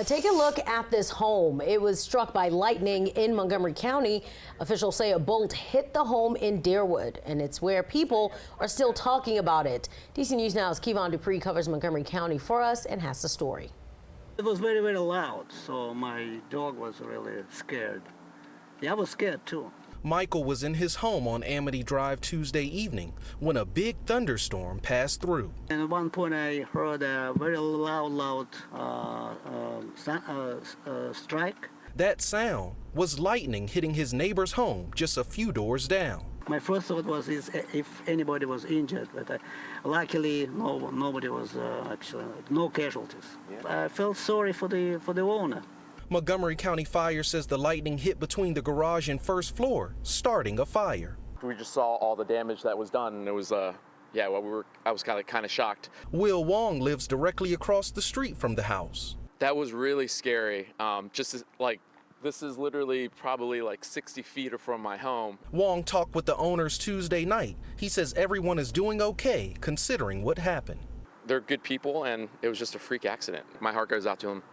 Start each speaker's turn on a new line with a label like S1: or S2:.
S1: Take a look at this home. It was struck by lightning in Montgomery County. Officials say a bolt hit the home in Deerwood, and it's where people are still talking about it. DC News Now's Kevon Dupree covers Montgomery County for us and has the story.
S2: It was very, very loud, so my dog was really scared. Yeah, I was scared too.
S3: Michael was in his home on Amity Drive Tuesday evening when a big thunderstorm passed through.
S2: And at one point I heard a very loud strike.
S3: That sound was lightning hitting his neighbor's home just a few doors down.
S2: My first thought was if anybody was injured, but luckily nobody was actually, no casualties. Yeah. I felt sorry for the owner.
S3: Montgomery County Fire says the lightning hit between the garage and first floor, starting a fire.
S4: We just saw all the damage that was done, and it was, I was kind of shocked.
S3: Will Wong lives directly across the street from the house.
S4: That was really scary. This is literally probably like 60 feet from my home.
S3: Wong talked with the owners Tuesday night. He says everyone is doing okay considering what happened.
S4: They're good people, and it was just a freak accident. My heart goes out to them.